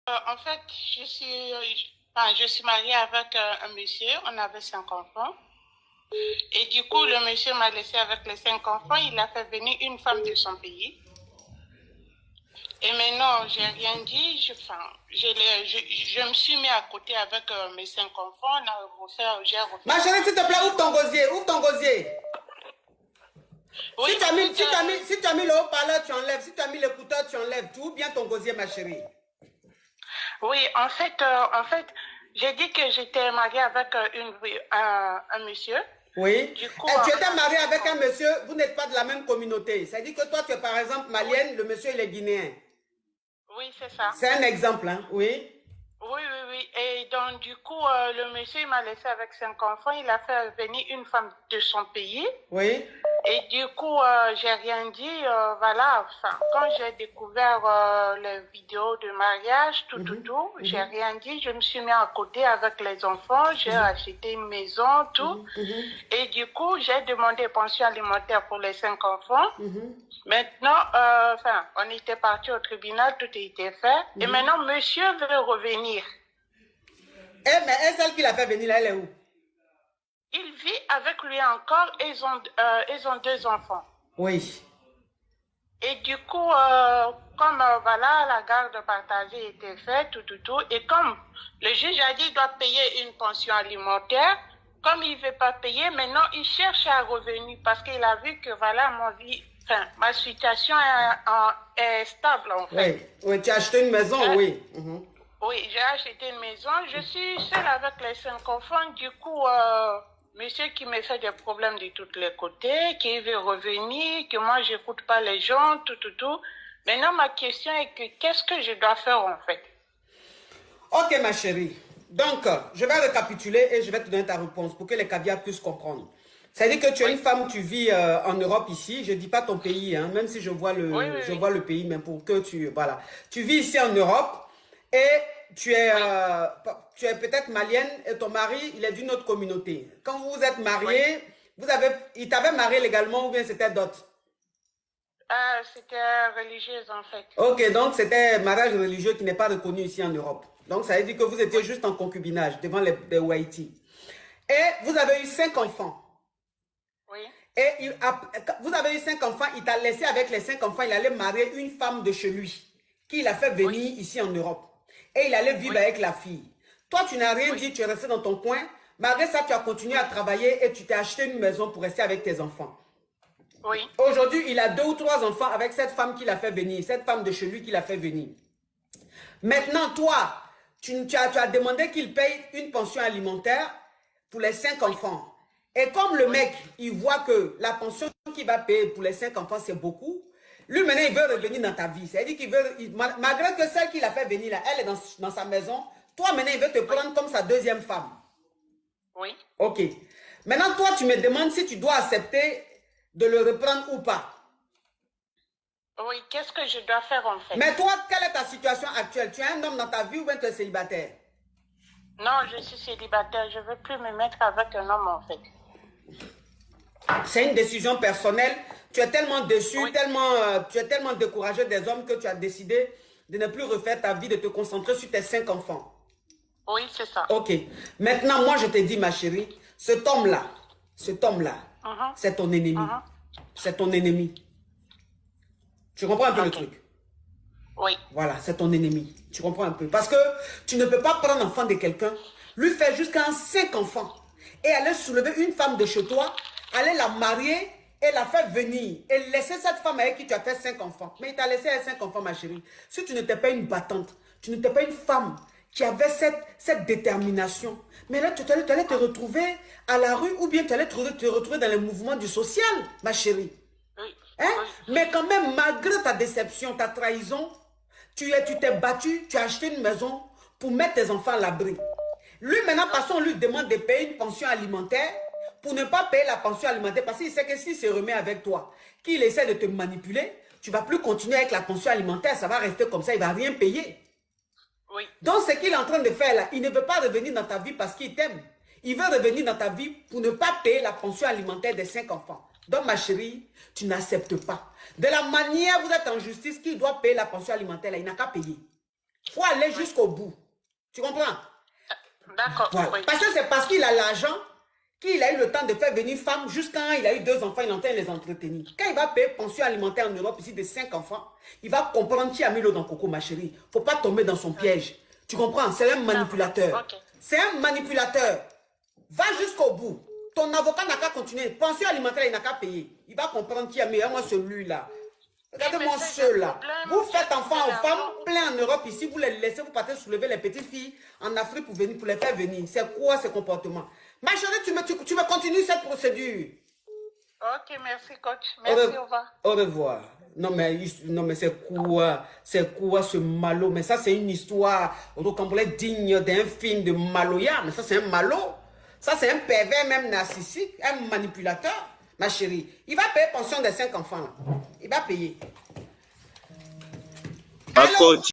En fait, je suis mariée avec un monsieur, on avait 5 enfants. Et du coup, le monsieur m'a laissé avec les 5 enfants, il a fait venir une femme de son pays. Et maintenant, j'ai rien dit, je me suis mis à côté avec mes 5 enfants, j'ai refait. Ma chérie, s'il te plaît, ouvre ton gosier, ouvre ton gosier. Oui, Si tu as mis le haut-parleur, tu enlèves. Si tu as mis l'écouteur, tu enlèves. Tu ouvres bien ton gosier, ma chérie. Oui, en fait, j'ai dit que j'étais mariée avec un monsieur. Oui. Du coup, tu étais mariée avec un monsieur, vous n'êtes pas de la même communauté. Ça dit que toi, tu es par exemple malienne, le monsieur, il est guinéen. Oui, c'est ça. C'est un exemple, hein, oui. Oui, oui, oui. Et donc, du coup, le monsieur, il m'a laissé avec 5 enfants. Il a fait venir une femme de son pays. Oui. Et du coup, j'ai rien dit. Voilà, enfin, quand j'ai découvert les vidéos de mariage, j'ai rien dit. Je me suis mis à côté avec les enfants. J'ai acheté une maison, tout. Et du coup, j'ai demandé pension alimentaire pour les 5 enfants. Maintenant, on était parti au tribunal, tout a été fait. Et maintenant, monsieur veut revenir. Mais celle qui l'a fait venir, là, elle est où? Il vit avec lui encore et ils ont 2 enfants. Oui. Et du coup, comme voilà, la garde partagée était faite, et comme le juge a dit qu'il doit payer une pension alimentaire, comme il ne veut pas payer, maintenant il cherche à revenir parce qu'il a vu que voilà, ma situation est stable en fait. Oui, tu as acheté une maison, oui. Oui, j'ai acheté une maison. Je suis seule avec les 5 enfants. Du coup, monsieur qui me fait des problèmes de tous les côtés, qui veut revenir, que moi, je n'écoute pas les gens, tout. Maintenant, ma question est que qu'est-ce que je dois faire en fait? Ok, ma chérie. Donc, je vais récapituler et je vais te donner ta réponse pour que les caviars puissent comprendre. C'est-à-dire que tu es une femme, tu vis en Europe ici. Je ne dis pas ton pays, hein, même si je vois le pays, mais pour que tu... Voilà. Tu vis ici en Europe et tu es peut-être malienne et ton mari, il est d'une autre communauté. Quand vous vous êtes mariés, il t'avait marié légalement ou bien c'était d'autres? C'était religieuse en fait. Ok, donc c'était un mariage religieux qui n'est pas reconnu ici en Europe. Donc ça veut dire que vous étiez juste en concubinage devant les Waïti. Et vous avez eu 5 enfants. Oui. Et vous avez eu 5 enfants, il t'a laissé avec les 5 enfants, il allait marier une femme de chez lui, qu'il a fait venir ici en Europe. Et il allait vivre avec la fille. Toi, tu n'as rien dit, tu es resté dans ton coin. Malgré ça, tu as continué à travailler et tu t'es acheté une maison pour rester avec tes enfants. Oui. Aujourd'hui, il a 2 ou 3 enfants avec cette femme qu'il a fait venir, cette femme de chez lui qu'il a fait venir. Maintenant, toi, tu as demandé qu'il paye une pension alimentaire pour les 5 enfants. Et comme le mec, il voit que la pension qu'il va payer pour les 5 enfants, c'est beaucoup, lui, maintenant, il veut revenir dans ta vie. C'est-à-dire qu'il veut, malgré que celle qu'il a fait venir là, elle est dans sa maison, toi, maintenant, il veut te prendre comme sa deuxième femme. Oui. Ok. Maintenant, toi, tu me demandes si tu dois accepter de le reprendre ou pas. Oui, qu'est-ce que je dois faire en fait? Mais toi, quelle est ta situation actuelle? Tu es un homme dans ta vie ou bien tu es célibataire? Non, je suis célibataire. Je ne veux plus me mettre avec un homme en fait. C'est une décision personnelle. Tu es tellement déçu, tu es tellement découragé des hommes que tu as décidé de ne plus refaire ta vie, de te concentrer sur tes 5 enfants. Oui, c'est ça. Ok. Maintenant, moi, je te dis, ma chérie, cet homme-là, c'est ton ennemi. C'est ton ennemi. Tu comprends un peu le truc? Oui. Voilà, c'est ton ennemi. Tu comprends un peu? Parce que tu ne peux pas prendre l'enfant de quelqu'un, lui faire jusqu'à 5 enfants et aller soulever une femme de chez toi, aller la marier et la faire venir et laisser cette femme avec qui tu as fait 5 enfants. Mais il t'a laissé 5 enfants, ma chérie. Si tu n'étais pas une battante, tu n'étais pas une femme qui avait cette détermination, mais là, tu allais te retrouver à la rue ou bien tu allais te retrouver dans les mouvements du social, ma chérie. Hein? Mais quand même, malgré ta déception, ta trahison, tu t'es battu, tu as acheté une maison pour mettre tes enfants à l'abri. Lui, maintenant, parce qu'on lui demande de payer une pension alimentaire, pour ne pas payer la pension alimentaire, parce qu'il sait que s'il se remet avec toi, qu'il essaie de te manipuler, tu ne vas plus continuer avec la pension alimentaire, ça va rester comme ça, il ne va rien payer. Oui. Donc, ce qu'il est en train de faire là, il ne veut pas revenir dans ta vie parce qu'il t'aime. Il veut revenir dans ta vie pour ne pas payer la pension alimentaire des 5 enfants. Donc, ma chérie, tu n'acceptes pas. De la manière où vous êtes en justice, qui doit payer la pension alimentaire, là, il n'a qu'à payer. faut aller jusqu'au bout. Tu comprends? D'accord. Voilà. Oui. Parce que c'est parce qu'il a l'argent qu'il a eu le temps de faire venir femme jusqu'à il a eu 2 enfants, il est en train de les entretenir. Quand il va payer pension alimentaire en Europe ici de 5 enfants, il va comprendre qu'il a mis l'eau dans le coco, ma chérie. Il ne faut pas tomber dans son piège. Tu comprends? C'est un manipulateur. Okay. C'est un manipulateur. Va jusqu'au bout. Ton avocat n'a qu'à continuer. Pension alimentaire, il n'a qu'à payer. Il va comprendre qui a mis. Moi, celui-là. Regardez-moi ceux-là. Vous faites enfants aux femmes plein en Europe ici. Vous les laissez, vous partez soulever les petites filles en Afrique pour les faire venir. C'est quoi ce comportement? Ma chérie, tu me continues cette procédure. Ok, merci coach. Merci, au revoir. Au revoir. Non mais c'est quoi ce malo? Mais ça c'est une histoire digne d'un film de Maloya. Mais ça c'est un malo. Ça c'est un pervers même narcissique, un manipulateur. Ma chérie, il va payer pension des 5 enfants. Là. Il va payer. Alors,